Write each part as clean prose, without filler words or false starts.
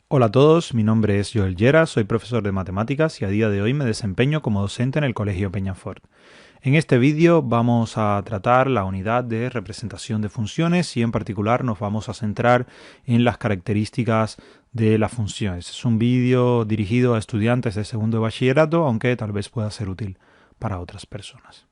Hola a todos, mi nombre es Joel Llera, soy profesor de matemáticas y a día de hoy me desempeño como docente en el Colegio Peñafort. En este vídeo vamos a tratar la unidad de representación de funciones y en particular nos vamos a centrar en las características de las funciones. Es un vídeo dirigido a estudiantes de segundo de bachillerato, aunque tal vez pueda ser útil para otras personas.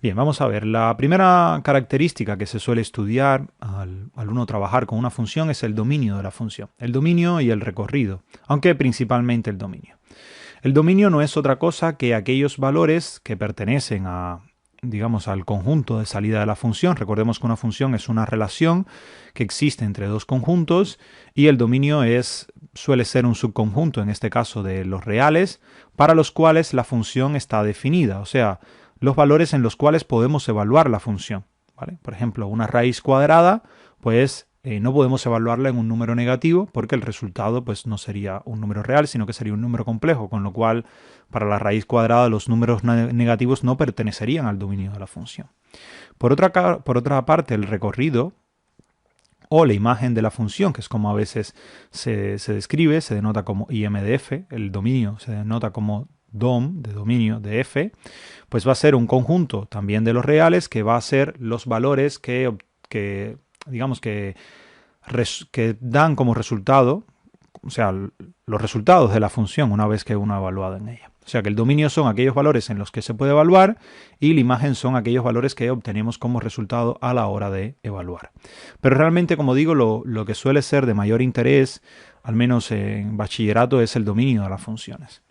Bien, vamos a ver. La primera característica que se suele estudiar al uno trabajar con una función es el dominio de la función. El dominio y el recorrido, aunque principalmente el dominio. El dominio no es otra cosa que aquellos valores que pertenecen digamos, al conjunto de salida de la función. Recordemos que una función es una relación que existe entre dos conjuntos y el dominio suele ser un subconjunto, en este caso de los reales, para los cuales la función está definida, o sea, los valores en los cuales podemos evaluar la función. ¿Vale? Por ejemplo, una raíz cuadrada, pues no podemos evaluarla en un número negativo porque el resultado pues, no sería un número real, sino que sería un número complejo, con lo cual para la raíz cuadrada los números negativos no pertenecerían al dominio de la función. Por otra parte, el recorrido o la imagen de la función, que es como a veces se describe, se denota como IM de f, el dominio se denota como DOM, de dominio de f, pues va a ser un conjunto también de los reales que va a ser los valores que digamos que dan como resultado, o sea, los resultados de la función una vez que uno ha evaluado en ella. O sea que el dominio son aquellos valores en los que se puede evaluar y la imagen son aquellos valores que obtenemos como resultado a la hora de evaluar. Pero realmente, como digo, lo que suele ser de mayor interés, al menos en bachillerato, es el dominio de las funciones.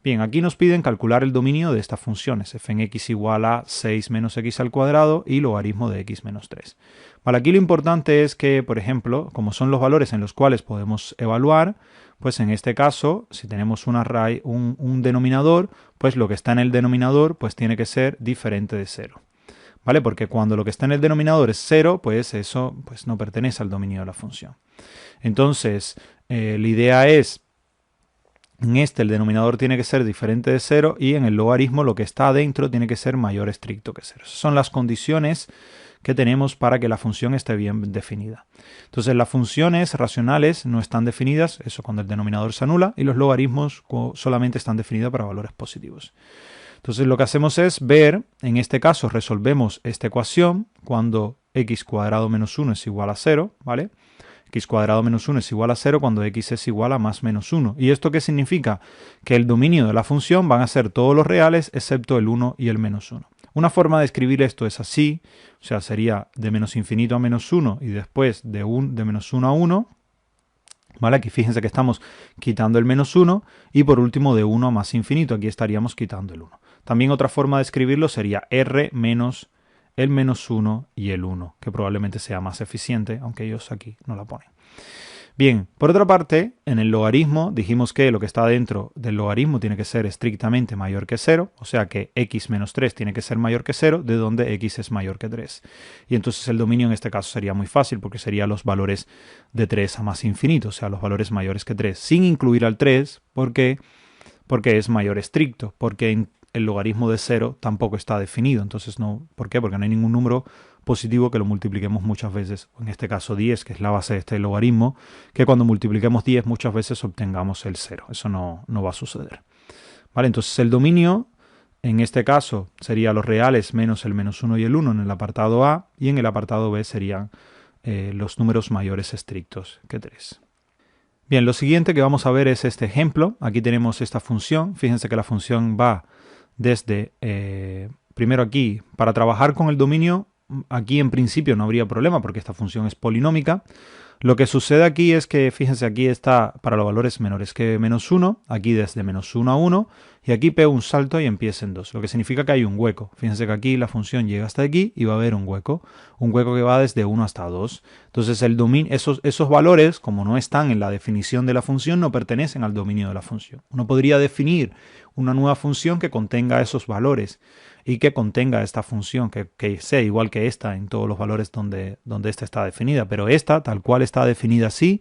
Bien, aquí nos piden calcular el dominio de estas funciones, f en x igual a 6 menos x al cuadrado y logaritmo de x menos 3. Vale, aquí lo importante es que, por ejemplo, como son los valores en los cuales podemos evaluar, pues en este caso, si tenemos un denominador, pues lo que está en el denominador pues tiene que ser diferente de 0. ¿Vale? Porque cuando lo que está en el denominador es 0, pues eso pues no pertenece al dominio de la función. Entonces, la idea es, en este el denominador tiene que ser diferente de 0 y en el logaritmo lo que está adentro tiene que ser mayor estricto que 0. Esas son las condiciones que tenemos para que la función esté bien definida. Entonces las funciones racionales no están definidas, eso cuando el denominador se anula, y los logaritmos solamente están definidos para valores positivos. Entonces lo que hacemos es ver, en este caso resolvemos esta ecuación cuando x cuadrado menos 1 es igual a 0, ¿vale? X cuadrado menos 1 es igual a 0 cuando x es igual a más menos 1. ¿Y esto qué significa? Que el dominio de la función van a ser todos los reales excepto el 1 y el menos 1. Una forma de escribir esto es así, o sea, sería de menos infinito a menos 1 y después de menos 1 a 1. ¿Vale? Aquí fíjense que estamos quitando el menos 1 y por último de 1 a más infinito, aquí estaríamos quitando el 1. También otra forma de escribirlo sería r menos el menos 1 y el 1, que probablemente sea más eficiente, aunque ellos aquí no la ponen. Bien, por otra parte, en el logaritmo dijimos que lo que está dentro del logaritmo tiene que ser estrictamente mayor que 0, o sea que x menos 3 tiene que ser mayor que 0, de donde x es mayor que 3. Y entonces el dominio en este caso sería muy fácil, porque serían los valores de 3 a más infinito, o sea, los valores mayores que 3, sin incluir al 3, porque es mayor estricto, porque el logaritmo de 0 tampoco está definido. Entonces, no, ¿por qué? Porque no hay ningún número positivo que lo multipliquemos muchas veces, en este caso 10, que es la base de este logaritmo, que cuando multipliquemos 10 muchas veces obtengamos el 0. Eso no va a suceder. ¿Vale? Entonces el dominio, en este caso, sería los reales menos el menos 1 y el 1 en el apartado A, y en el apartado B serían los números mayores estrictos que 3. Bien, lo siguiente que vamos a ver es este ejemplo. Aquí tenemos esta función. Fíjense que la función va desde, primero aquí, para trabajar con el dominio, aquí en principio no habría problema porque esta función es polinómica. Lo que sucede aquí es que, fíjense, aquí está para los valores menores que menos 1, aquí desde menos 1 a 1, y aquí pego un salto y empieza en 2, lo que significa que hay un hueco. Fíjense que aquí la función llega hasta aquí y va a haber un hueco que va desde 1 hasta 2. Entonces esos valores, como no están en la definición de la función, no pertenecen al dominio de la función. Uno podría definir una nueva función que contenga esos valores y que contenga esta función, que sea igual que esta en todos los valores donde esta está definida, pero esta, tal cual está definida así,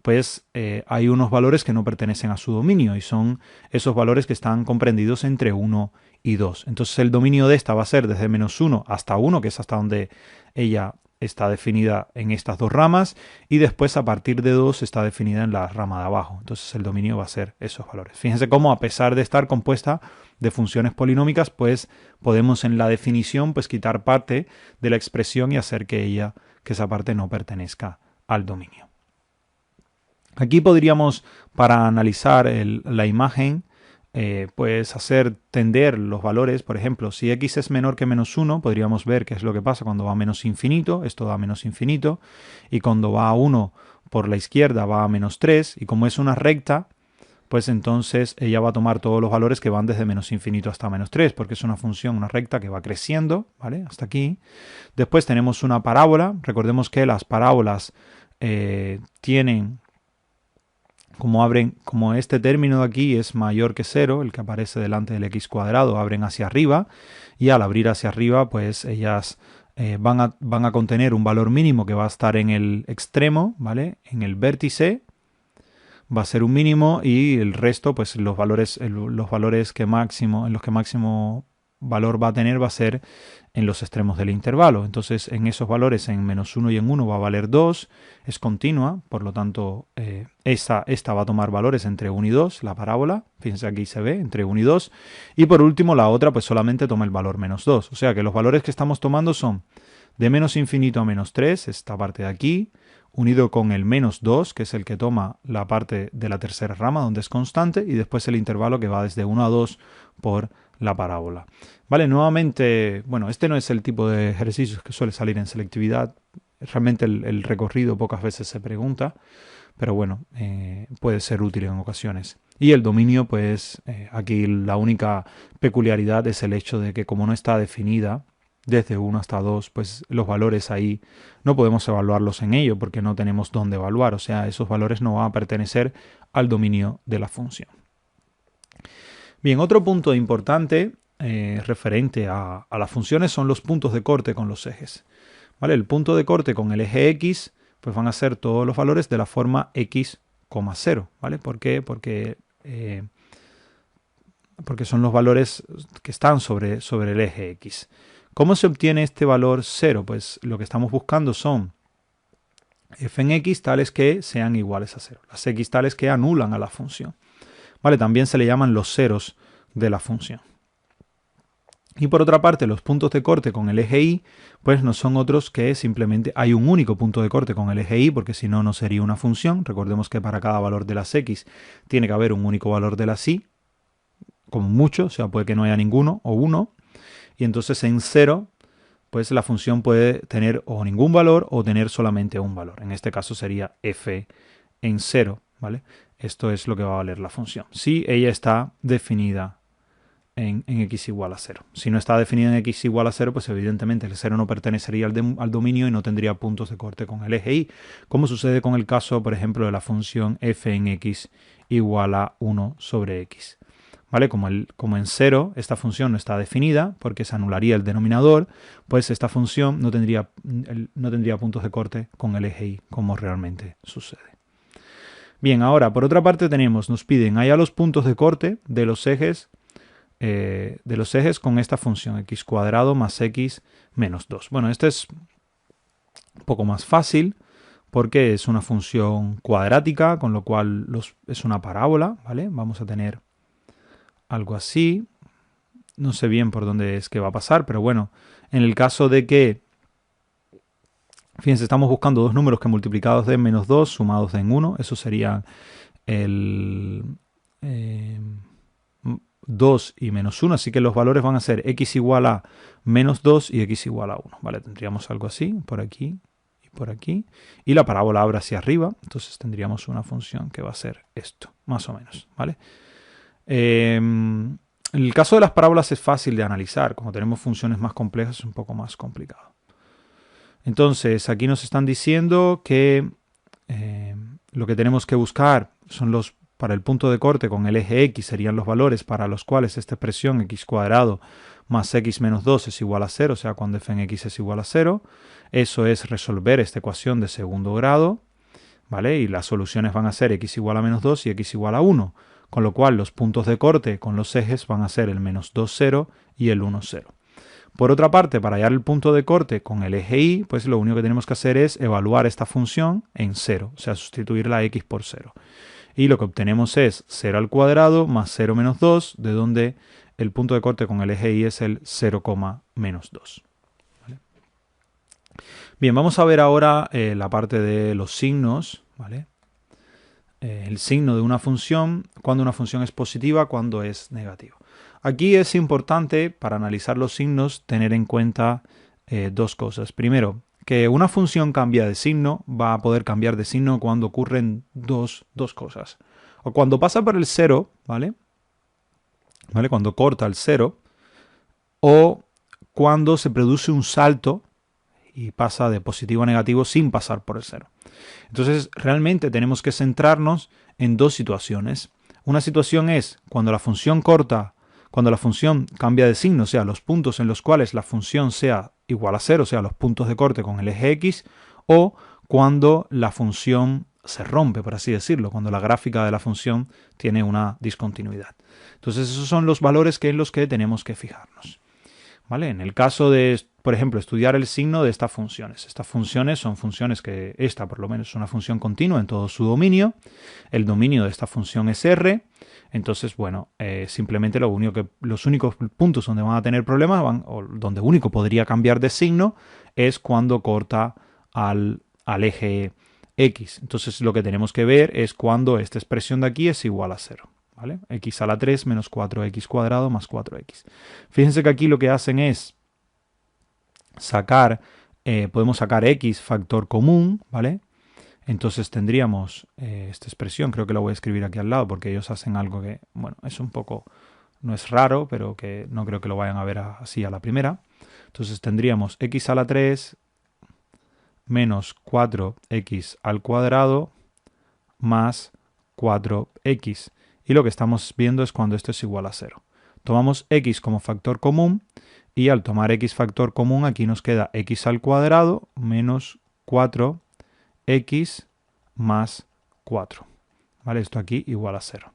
pues hay unos valores que no pertenecen a su dominio y son esos valores que están comprendidos entre 1 y 2. Entonces el dominio de esta va a ser desde menos 1 hasta 1, que es hasta donde ella está definida en estas dos ramas y después a partir de 2 está definida en la rama de abajo. Entonces el dominio va a ser esos valores. Fíjense cómo a pesar de estar compuesta de funciones polinómicas, pues podemos en la definición pues quitar parte de la expresión y hacer que esa parte no pertenezca al dominio. Aquí podríamos, para analizar la imagen, pues hacer tender los valores. Por ejemplo, si x es menor que menos 1, podríamos ver qué es lo que pasa cuando va a menos infinito. Esto da menos infinito. Y cuando va a 1 por la izquierda va a menos 3. Y como es una recta, pues entonces ella va a tomar todos los valores que van desde menos infinito hasta menos 3, porque es una función, una recta que va creciendo, ¿vale? Hasta aquí. Después tenemos una parábola. Recordemos que las parábolas tienen... Como este término de aquí es mayor que 0, el que aparece delante del x cuadrado, abren hacia arriba y al abrir hacia arriba pues ellas van a contener un valor mínimo que va a estar en el extremo, ¿vale? En el vértice va a ser un mínimo y el resto pues los valores en los que máximo valor va a tener va a ser en los extremos del intervalo. Entonces en esos valores en menos 1 y en 1 va a valer 2, es continua, por lo tanto esta va a tomar valores entre 1 y 2, la parábola, fíjense aquí se ve, entre 1 y 2, y por último la otra pues solamente toma el valor menos 2, o sea que los valores que estamos tomando son de menos infinito a menos 3, esta parte de aquí, unido con el menos 2, que es el que toma la parte de la tercera rama, donde es constante, y después el intervalo que va desde 1 a 2 por la parábola. Vale, nuevamente, bueno, este no es el tipo de ejercicios que suele salir en selectividad. Realmente el recorrido pocas veces se pregunta, pero bueno, puede ser útil en ocasiones. Y el dominio, pues aquí la única peculiaridad es el hecho de que como no está definida desde 1 hasta 2, pues los valores ahí no podemos evaluarlos en ello porque no tenemos dónde evaluar. O sea, esos valores no van a pertenecer al dominio de la función. Bien, otro punto importante referente a las funciones son los puntos de corte con los ejes. ¿Vale? El punto de corte con el eje x pues van a ser todos los valores de la forma x, 0. ¿Vale? ¿Por qué? Porque son los valores que están sobre el eje x. ¿Cómo se obtiene este valor 0? Pues lo que estamos buscando son f en x tales que sean iguales a 0. Las x tales que anulan a la función. ¿Vale? También se le llaman los ceros de la función. Y por otra parte, los puntos de corte con el eje y, pues no son otros que simplemente hay un único punto de corte con el eje y, porque si no, no sería una función. Recordemos que para cada valor de las x tiene que haber un único valor de las y, como mucho, o sea, puede que no haya ninguno o uno. Y entonces en 0, pues la función puede tener o ningún valor o tener solamente un valor. En este caso sería f en 0, ¿vale? Esto es lo que va a valer la función. Si ella está definida en x igual a 0. Si no está definida en x igual a 0, pues evidentemente el 0 no pertenecería al dominio y no tendría puntos de corte con el eje y, como sucede con el caso, por ejemplo, de la función f en x igual a 1 sobre x. ¿Vale? Como en 0 esta función no está definida porque se anularía el denominador, pues esta función no tendría puntos de corte con el eje y, como realmente sucede. Bien, ahora por otra parte nos piden allá los puntos de corte de los ejes con esta función x cuadrado más x menos 2. Bueno, este es un poco más fácil porque es una función cuadrática, con lo cual es una parábola, ¿vale? Vamos a tener algo así. No sé bien por dónde es que va a pasar, pero bueno, en el caso de que, fíjense, estamos buscando dos números que multiplicados de menos 2 sumados de en 1, eso sería el 2 y menos 1, así que los valores van a ser x igual a menos 2 y x igual a 1, ¿vale? Tendríamos algo así, por aquí y por aquí, y la parábola abre hacia arriba, entonces tendríamos una función que va a ser esto, más o menos, ¿vale? En el caso de las parábolas es fácil de analizar, como tenemos funciones más complejas es un poco más complicado. Entonces aquí nos están diciendo que lo que tenemos que buscar son para el punto de corte con el eje x serían los valores para los cuales esta expresión x cuadrado más x menos 2 es igual a 0, o sea, cuando f en x es igual a 0. Eso es resolver esta ecuación de segundo grado, ¿vale? Y las soluciones van a ser x igual a menos 2 y x igual a 1, con lo cual los puntos de corte con los ejes van a ser el menos 2, 0 y el 1, 0. Por otra parte, para hallar el punto de corte con el eje y, pues lo único que tenemos que hacer es evaluar esta función en 0, o sea, sustituir la x por 0. Y lo que obtenemos es 0 al cuadrado más 0 menos 2, de donde el punto de corte con el eje y es el 0, menos 2. ¿Vale? Bien, vamos a ver ahora la parte de los signos, ¿vale? El signo de una función, cuando una función es positiva, cuando es negativa. Aquí es importante, para analizar los signos, tener en cuenta dos cosas. Primero, que una función cambia de signo, va a poder cambiar de signo cuando ocurren dos cosas. O cuando pasa por el 0, ¿vale? Cuando corta el 0, o cuando se produce un salto y pasa de positivo a negativo sin pasar por el 0. Entonces, realmente tenemos que centrarnos en dos situaciones. Una situación es cuando la función corta, cuando la función cambia de signo, o sea, los puntos en los cuales la función sea igual a 0, o sea, los puntos de corte con el eje X, o cuando la función se rompe, por así decirlo, cuando la gráfica de la función tiene una discontinuidad. Entonces, esos son los valores en los que tenemos que fijarnos. ¿Vale? En el caso de, por ejemplo, estudiar el signo de estas funciones. Estas funciones son funciones que, esta por lo menos es una función continua en todo su dominio. El dominio de esta función es R. Entonces, bueno, simplemente los únicos puntos donde van a tener problemas, o donde único podría cambiar de signo, es cuando corta al eje X. Entonces, lo que tenemos que ver es cuando esta expresión de aquí es igual a 0. ¿Vale? X a la 3 menos 4x cuadrado más 4x. Fíjense que aquí lo que hacen es podemos sacar x factor común, ¿vale? Entonces tendríamos esta expresión, creo que la voy a escribir aquí al lado porque ellos hacen algo que, bueno, es un poco, no es raro, pero que no creo que lo vayan a ver así a la primera. Entonces tendríamos x a la 3 menos 4x al cuadrado más 4x. Y lo que estamos viendo es cuando esto es igual a 0. Tomamos x como factor común y al tomar x factor común aquí nos queda x al cuadrado menos 4x más 4. ¿Vale? Esto aquí igual a 0.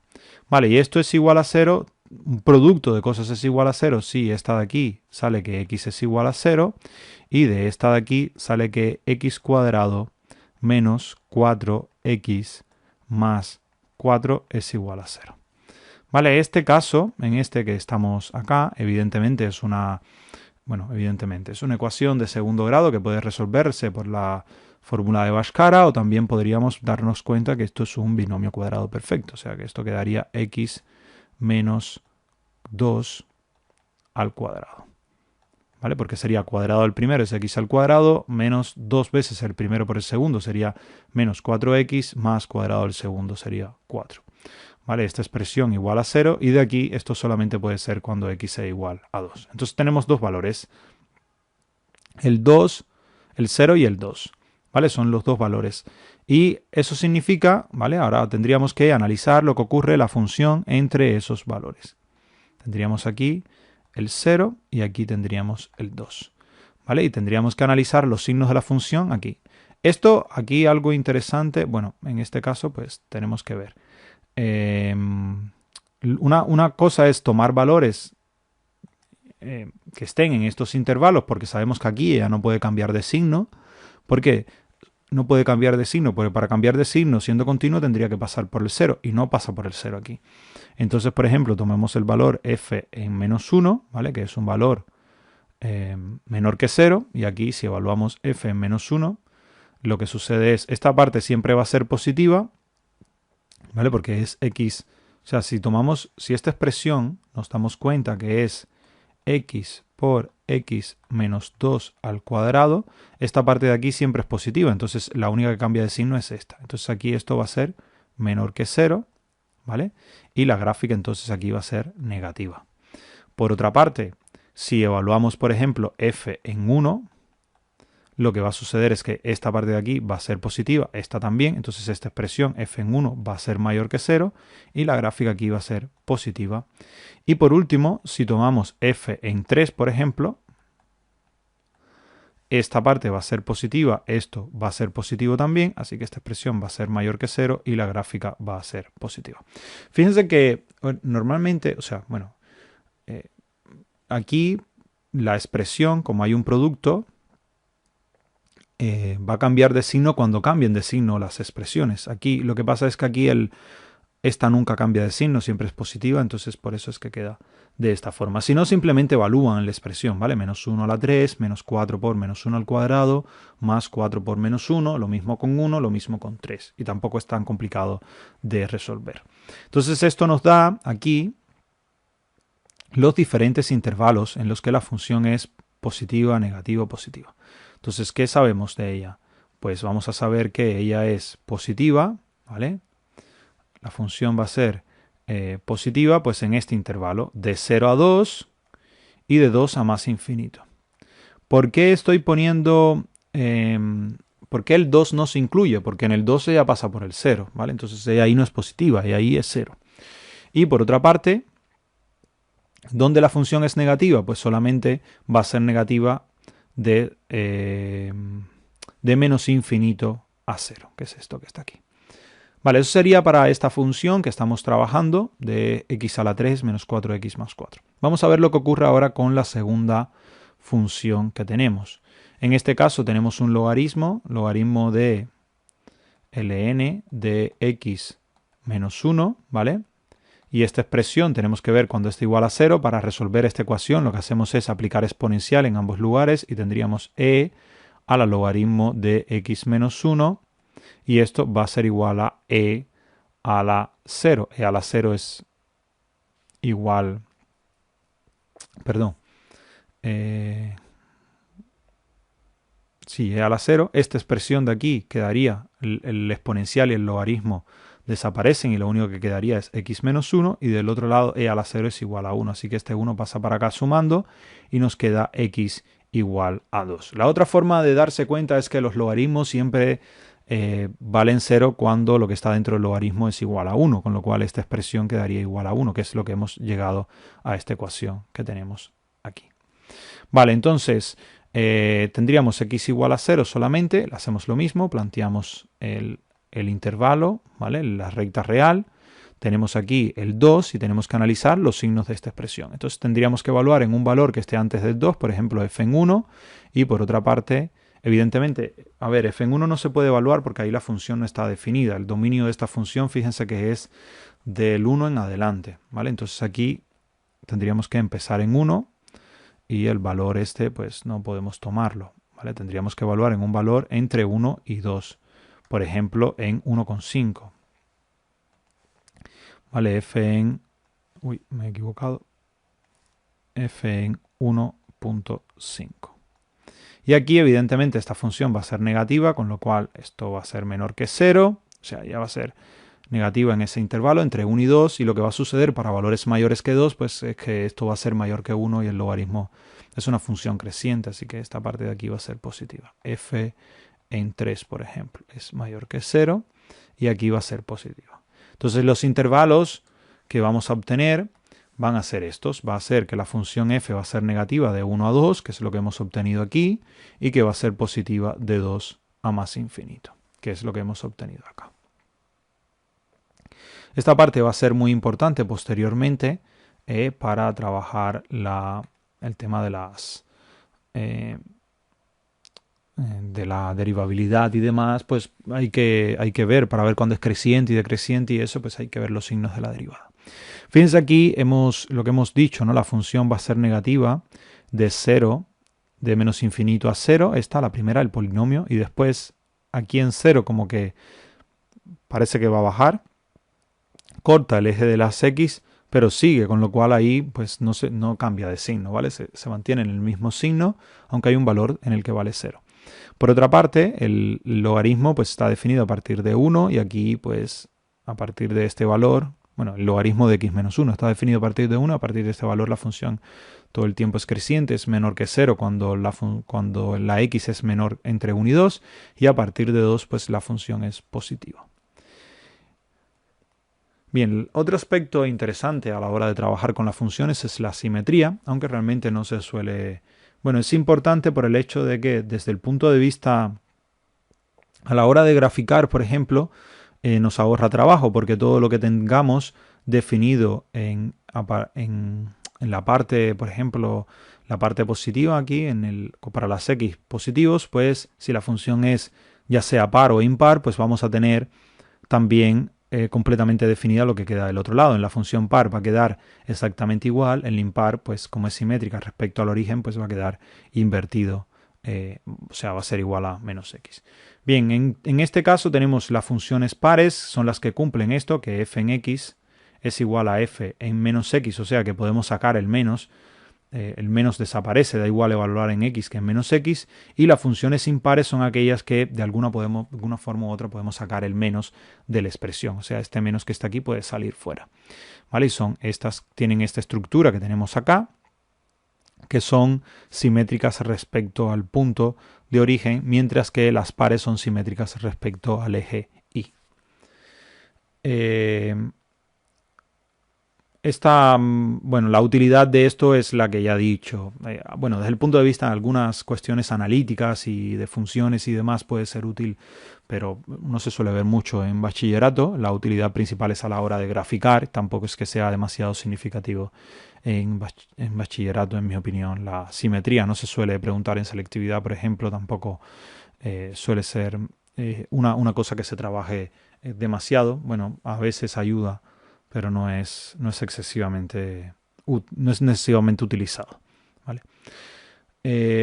Vale, y esto es igual a 0. Un producto de cosas es igual a 0 si esta de aquí sale que x es igual a 0 y de esta de aquí sale que x cuadrado menos 4x más 4 es igual a 0. Vale, este caso, en este que estamos acá, evidentemente es una ecuación de segundo grado que puede resolverse por la fórmula de Bhaskara, o también podríamos darnos cuenta que esto es un binomio cuadrado perfecto, o sea que esto quedaría x menos 2 al cuadrado. ¿Vale? Porque sería cuadrado del primero es x al cuadrado, menos 2 veces el primero por el segundo sería menos 4x, más cuadrado del segundo sería 4. ¿Vale? Esta expresión igual a 0 y de aquí esto solamente puede ser cuando x sea igual a 2. Entonces tenemos dos valores, el 2, el 0 y el 2. ¿Vale? Son los dos valores. Y eso significa, ¿vale? Ahora tendríamos que analizar lo que ocurre la función entre esos valores. Tendríamos aquí el 0 y aquí tendríamos el 2. ¿Vale? Y tendríamos que analizar los signos de la función aquí. Esto, aquí algo interesante, bueno, en este caso pues tenemos que ver. Una cosa es tomar valores que estén en estos intervalos, porque sabemos que aquí ella no puede cambiar de signo. ¿Por qué? No puede cambiar de signo, porque para cambiar de signo siendo continuo tendría que pasar por el 0 y no pasa por el 0 aquí. Entonces, por ejemplo, tomemos el valor f en menos 1, ¿vale? Que es un valor menor que 0, y aquí si evaluamos f en menos 1, lo que sucede es, esta parte siempre va a ser positiva, ¿vale? Porque es x, o sea, si esta expresión nos damos cuenta que es x por x menos 2 al cuadrado, esta parte de aquí siempre es positiva, entonces la única que cambia de signo es esta. Entonces aquí esto va a ser menor que 0, ¿vale? Y la gráfica entonces aquí va a ser negativa. Por otra parte, si evaluamos, por ejemplo, f en 1, lo que va a suceder es que esta parte de aquí va a ser positiva, esta también, entonces esta expresión f en 1 va a ser mayor que 0 y la gráfica aquí va a ser positiva. Y por último, si tomamos f en 3, por ejemplo, esta parte va a ser positiva, esto va a ser positivo también, así que esta expresión va a ser mayor que 0 y la gráfica va a ser positiva. Fíjense que normalmente, o sea, bueno, aquí la expresión, como hay un producto, va a cambiar de signo cuando cambien de signo las expresiones. Aquí lo que pasa es que aquí esta nunca cambia de signo, siempre es positiva, entonces por eso es que queda de esta forma. Si no, simplemente evalúan la expresión, ¿vale? Menos 1 a la 3, menos 4 por menos 1 al cuadrado, más 4 por menos 1, lo mismo con 1, lo mismo con 3. Y tampoco es tan complicado de resolver. Entonces esto nos da aquí los diferentes intervalos en los que la función es positiva, negativa o positiva. Entonces, ¿qué sabemos de ella? Pues vamos a saber que ella es positiva, ¿vale? La función va a ser positiva pues en este intervalo de 0 a 2 y de 2 a más infinito. ¿Por qué estoy poniendo... ¿por qué el 2 no se incluye? Porque en el 2 ella pasa por el 0, ¿vale? Entonces ella ahí no es positiva y ahí es 0. Y por otra parte, ¿dónde la función es negativa? Pues solamente va a ser negativa de menos infinito a 0, que es esto que está aquí. Vale, eso sería para esta función que estamos trabajando de x a la 3 menos 4x más 4. Vamos a ver lo que ocurre ahora con la segunda función que tenemos. En este caso tenemos un logaritmo de ln de x menos 1, ¿vale? Y esta expresión tenemos que ver cuando esté igual a 0. Para resolver esta ecuación lo que hacemos es aplicar exponencial en ambos lugares y tendríamos e a la logaritmo de x menos 1 y esto va a ser igual a e a la 0. E a la 0 es igual... Perdón. Sí, e a la 0. Esta expresión de aquí quedaría, el exponencial y el logaritmo desaparecen y lo único que quedaría es x menos 1 y del otro lado e a la 0 es igual a 1. Así que este 1 pasa para acá sumando y nos queda x igual a 2. La otra forma de darse cuenta es que los logaritmos siempre valen 0 cuando lo que está dentro del logaritmo es igual a 1, con lo cual esta expresión quedaría igual a 1, que es lo que hemos llegado a esta ecuación que tenemos aquí. Vale, entonces tendríamos x igual a 0 solamente, hacemos lo mismo, planteamos el intervalo, ¿vale? La recta real, tenemos aquí el 2 y tenemos que analizar los signos de esta expresión. Entonces tendríamos que evaluar en un valor que esté antes del 2, por ejemplo f en 1, y por otra parte, evidentemente, a ver, f en 1 no se puede evaluar porque ahí la función no está definida. El dominio de esta función, fíjense que es del 1 en adelante, ¿vale? Entonces aquí tendríamos que empezar en 1 y el valor este pues no podemos tomarlo, ¿vale? Tendríamos que evaluar en un valor entre 1 y 2, por ejemplo en 1,5. Vale, f en... Uy, me he equivocado. F en 1,5. Y aquí evidentemente esta función va a ser negativa, con lo cual esto va a ser menor que 0, o sea, ya va a ser negativa en ese intervalo entre 1 y 2, y lo que va a suceder para valores mayores que 2, pues es que esto va a ser mayor que 1 y el logaritmo es una función creciente, así que esta parte de aquí va a ser positiva. F en 3, por ejemplo, es mayor que 0 y aquí va a ser positiva. Entonces los intervalos que vamos a obtener van a ser estos. Va a ser que la función f va a ser negativa de 1 a 2, que es lo que hemos obtenido aquí, y que va a ser positiva de 2 a más infinito, que es lo que hemos obtenido acá. Esta parte va a ser muy importante posteriormente para trabajar el tema de la derivabilidad y demás, pues hay que ver, para ver cuándo es creciente y decreciente y eso, pues hay que ver los signos de la derivada. Fíjense aquí lo que hemos dicho, ¿no? La función va a ser negativa de 0, de menos infinito a 0. Esta, la primera, el polinomio, y después aquí en 0 como que parece que va a bajar. Corta el eje de las x, pero sigue, con lo cual ahí pues no cambia de signo, ¿vale? Se mantiene en el mismo signo, aunque hay un valor en el que vale 0. Por otra parte, el logaritmo pues está definido a partir de 1 y aquí pues a partir de este valor, bueno, el logaritmo de x menos 1 está definido a partir de 1, a partir de este valor la función todo el tiempo es creciente, es menor que 0 cuando la x es menor entre 1 y 2 y a partir de 2 pues la función es positiva. Bien, otro aspecto interesante a la hora de trabajar con las funciones es la simetría, aunque realmente no se suele... Bueno, es importante por el hecho de que desde el punto de vista a la hora de graficar, por ejemplo, nos ahorra trabajo porque todo lo que tengamos definido en la parte, por ejemplo, la parte positiva aquí, para las x positivos, pues si la función es ya sea par o impar, pues vamos a tener también completamente definida lo que queda del otro lado. En la función par va a quedar exactamente igual, en el impar, pues como es simétrica respecto al origen, pues va a quedar invertido, o sea, va a ser igual a menos x. Bien, en este caso tenemos las funciones pares, son las que cumplen esto, que f en x es igual a f en menos x, o sea que podemos sacar el menos desaparece, da igual evaluar en x que en menos x, y las funciones impares son aquellas que de alguna forma u otra podemos sacar el menos de la expresión, o sea, este menos que está aquí puede salir fuera, ¿vale? Y tienen esta estructura que tenemos acá, que son simétricas respecto al punto de origen, mientras que las pares son simétricas respecto al eje y. La utilidad de esto es la que ya he dicho. Desde el punto de vista de algunas cuestiones analíticas y de funciones y demás puede ser útil, pero no se suele ver mucho en bachillerato. La utilidad principal es a la hora de graficar, tampoco es que sea demasiado significativo en bachillerato, en mi opinión. La simetría no se suele preguntar en selectividad, por ejemplo, tampoco suele ser una cosa que se trabaje demasiado. Bueno, a veces ayuda, pero no es excesivamente utilizado, ¿vale?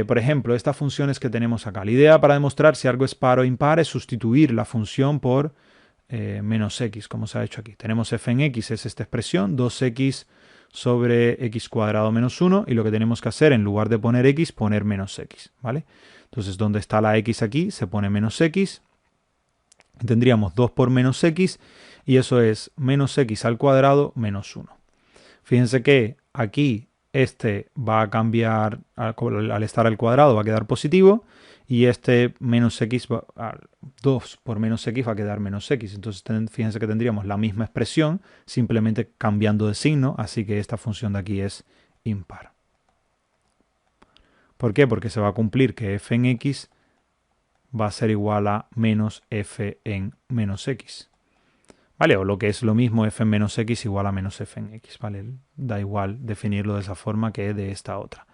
Por ejemplo, estas funciones que tenemos acá. La idea para demostrar si algo es par o impar es sustituir la función por menos x, como se ha hecho aquí. Tenemos f en x, es esta expresión, 2x sobre x cuadrado menos 1, y lo que tenemos que hacer, en lugar de poner x, poner menos x, ¿vale? Entonces, donde está la x aquí, se pone menos x. Tendríamos 2 por menos x, y eso es menos x al cuadrado menos 1. Fíjense que aquí este va a cambiar, al estar al cuadrado va a quedar positivo, y este menos x, 2 por menos x va a quedar menos x. Entonces fíjense que tendríamos la misma expresión, simplemente cambiando de signo, así que esta función de aquí es impar. ¿Por qué? Porque se va a cumplir que f en x va a ser igual a menos f en menos x. ¿Vale? O lo que es lo mismo, f en menos x igual a menos f en x, ¿vale? Da igual definirlo de esa forma que de esta otra.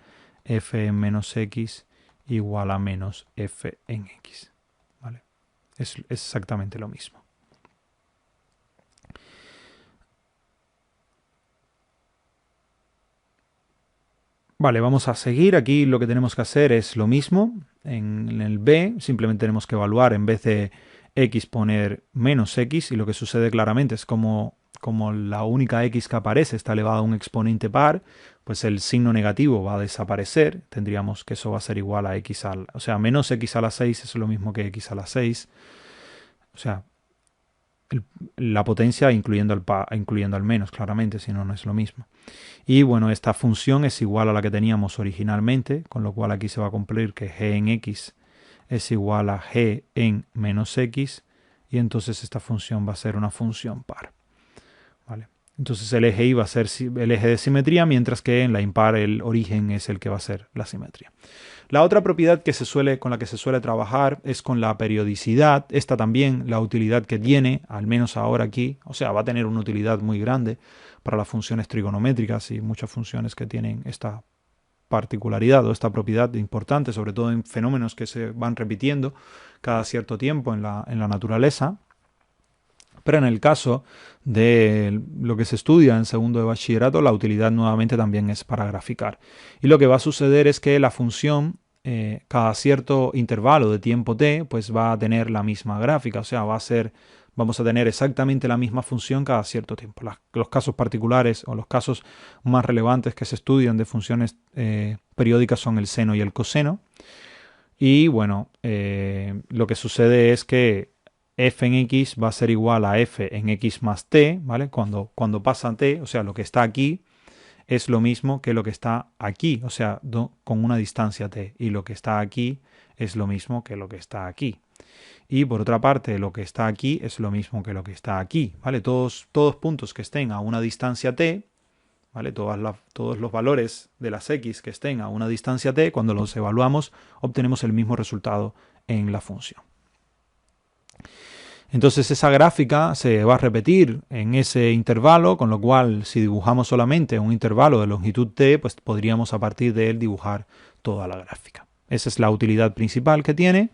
F en menos x igual a menos f en x, ¿vale? Es exactamente lo mismo. Vale, vamos a seguir. Aquí lo que tenemos que hacer es lo mismo. En el b simplemente tenemos que evaluar, en vez de x poner menos x, y lo que sucede claramente es como la única x que aparece está elevada a un exponente par, pues el signo negativo va a desaparecer. Tendríamos que eso va a ser igual a x o sea, menos x a la 6 es lo mismo que x a la 6. O sea, la potencia incluyendo al menos, claramente, si no, no es lo mismo. Y bueno, esta función es igual a la que teníamos originalmente, con lo cual aquí se va a cumplir que g en x es igual a g en menos x, y entonces esta función va a ser una función par, ¿vale? Entonces el eje y va a ser el eje de simetría, mientras que en la impar el origen es el que va a ser la simetría. La otra propiedad con la que se suele trabajar es con la periodicidad. Esta también, la utilidad que tiene, al menos ahora aquí, o sea, va a tener una utilidad muy grande para las funciones trigonométricas y muchas funciones que tienen esta particularidad o esta propiedad importante, sobre todo en fenómenos que se van repitiendo cada cierto tiempo en la naturaleza. Pero en el caso de lo que se estudia en segundo de bachillerato, la utilidad nuevamente también es para graficar. Y lo que va a suceder es que la función, cada cierto intervalo de tiempo t, pues va a tener la misma gráfica, o sea, vamos a tener exactamente la misma función cada cierto tiempo. Los casos particulares o los casos más relevantes que se estudian de funciones periódicas son el seno y el coseno. Y bueno, lo que sucede es que f en x va a ser igual a f en x más t, ¿vale? Cuando pasa t, o sea, lo que está aquí es lo mismo que lo que está aquí, o sea, con una distancia t, y lo que está aquí es lo mismo que lo que está aquí. Y por otra parte, lo que está aquí es lo mismo que lo que está aquí, ¿vale? Todos puntos que estén a una distancia t, ¿vale? Todos los valores de las x que estén a una distancia t, cuando los evaluamos, obtenemos el mismo resultado en la función. Entonces esa gráfica se va a repetir en ese intervalo, con lo cual si dibujamos solamente un intervalo de longitud t, pues podríamos a partir de él dibujar toda la gráfica. Esa es la utilidad principal que tiene.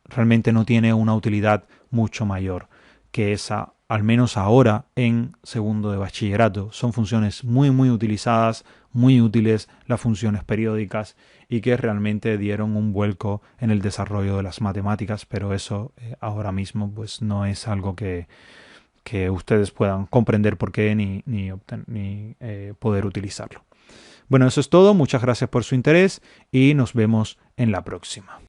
Realmente no tiene una utilidad mucho mayor que esa, al menos ahora en segundo de bachillerato. Son funciones muy utilizadas, muy útiles las funciones periódicas y que realmente dieron un vuelco en el desarrollo de las matemáticas, pero eso ahora mismo pues no es algo que ustedes puedan comprender por qué ni poder utilizarlo. Bueno, eso es todo. Muchas gracias por su interés y nos vemos en la próxima.